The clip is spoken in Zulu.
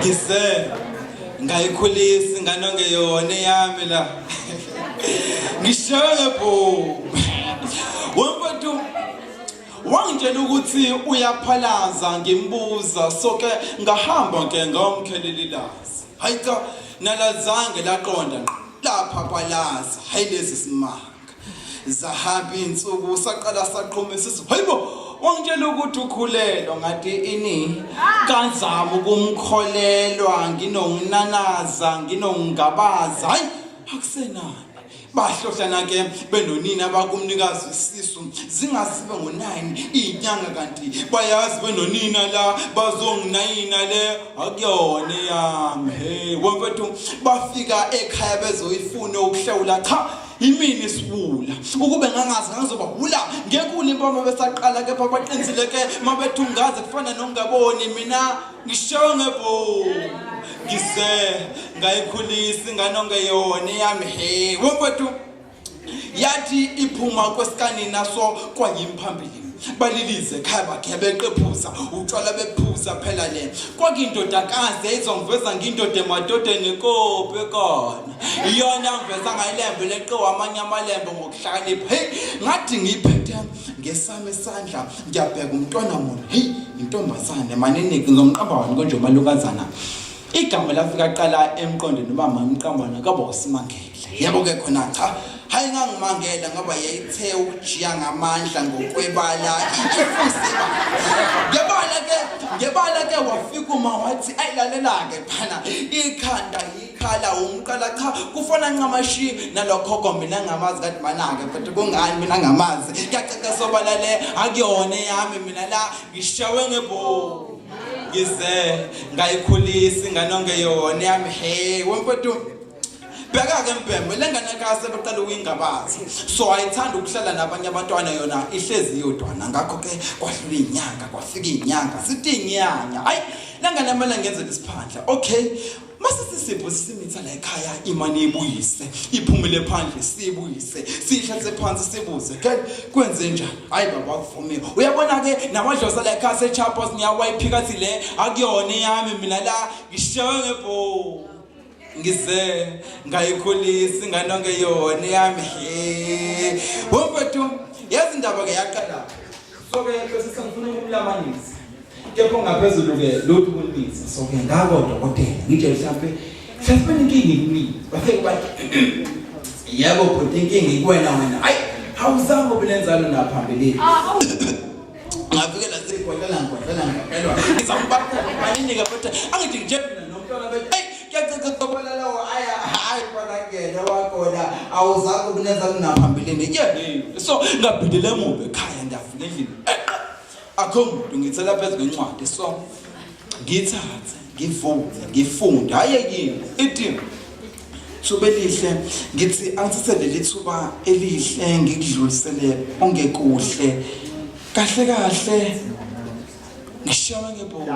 Ngise ngayikhulisa ingane ongeyona yami la. Ngishaye bo. Wemfethu wangitshela ukuthi uyaphalaza ngimbuza soke ngahamba ke ngomkhelelilazi. Hayi cha nalazange laqonda lapha kwalaza. Hayi lezi simanga. Zahamba insuku saqala saqhumisa isifu. Hayibo wangitshela ukuthi ukhulelwa ngathi ini kanzama ukumkholelwa nginonginanaza nginongabaza. Hayi akusenani. Bahlohlana ke benonina abakumnikazi isisu zingasibe ngo9 inyanga kanti bayazi benonina la bazonginayina le akuyona yami. Hey wemfethu bafika ekhaya bezoyifuna ukuhlawula cha imini sibula ukube ngangazi ngazoba hula ngekule impama besaqala ke babaqinzile ke mabethungaze kufana nongaboni mina ngishonge bo ngise ngayikhulisa ingane ongeyona yami. Hey wemfethu yathi iphuma kwesikani naso kwayimphambili balilize ekhaya bakhe beqephuza utshwala bephuza phela le kwakindodakazi eyizongiveza ngindoda emadodeni inkopi ekona iyona ngiveza ngayilembe leqwa amanye amalembe ngokuhlakanipha. Hey ngathi ngiphethe ngesami isandla ngiyabheka umntwana mona. Hey intombazane maneniki ngomqambani konje malukazana igama lafika qala emqondweni ubama umqambana kaba usimangele. Yebo ke khona cha hayi ngangimangela ngoba yayithe ujiya ngamandla ngokwebala ifusiba ngebala ke wafika uma wathi ayilalela ke phana ikhanda ikhala umqala cha kufona ncamashi nalokho mina ngamazi kathi manake futhi kungani mina ngamazi ngiyacela sobala le akuyona yami mina la ngishawe ngebo ngize ngayikhulisa ingane ongeyona yami. Hey wemfethu bheka ke mbembe lengane yakhe sebeqala ukuyingabaza so ayithanda ukuhlala nabanye abantwana yona ihlezi yodwana ngakho ke kwahlula inyanga kwafika inyanga sithi inyanga hayi lengane yamela ngenze isiphandla. Okay mase sisipho simitha la ekhaya imani ibuyise iphumele phandle sibuyise sihlathe phansi sibuze ke kwenze njani. Hayi baba kuvumile uyabona ke namadlozi la ekhaya seChappos ngiyawayiphikathi le akuyona yami mina la ngishawe ngebo ngize ngayikhulisa ingane ongeyona yami. He wemfethu yazi indaba ke yaqala so ke bese ngifuna ukumlamanisa kepha ngaphezulu ke lothu kunisa so ke ngako dokotela ngithe mhlawumbe inkingi kimi bafike bathi yebo kodwa inkingi ikwena wena. Hayi awuzange ubulenzalo naphambili ngavikela sibhodlela ngibhodlela ngizambapha manini ke futhi angithi nje nomntwana bethi kuyacecela lawo hayi bana wakona awuzange ubulenzalo naphambili so ngabhidele emuva ekhaya ndafuna endlini akho umuntu ngithela phezu kwencwadi so ngithathe ngivuze ngifunda hayi yini ithi thuba elihle ngithi angithathe leli thuba elihle ngikudlulisele ongekuhle kahle ngishawe ngebo.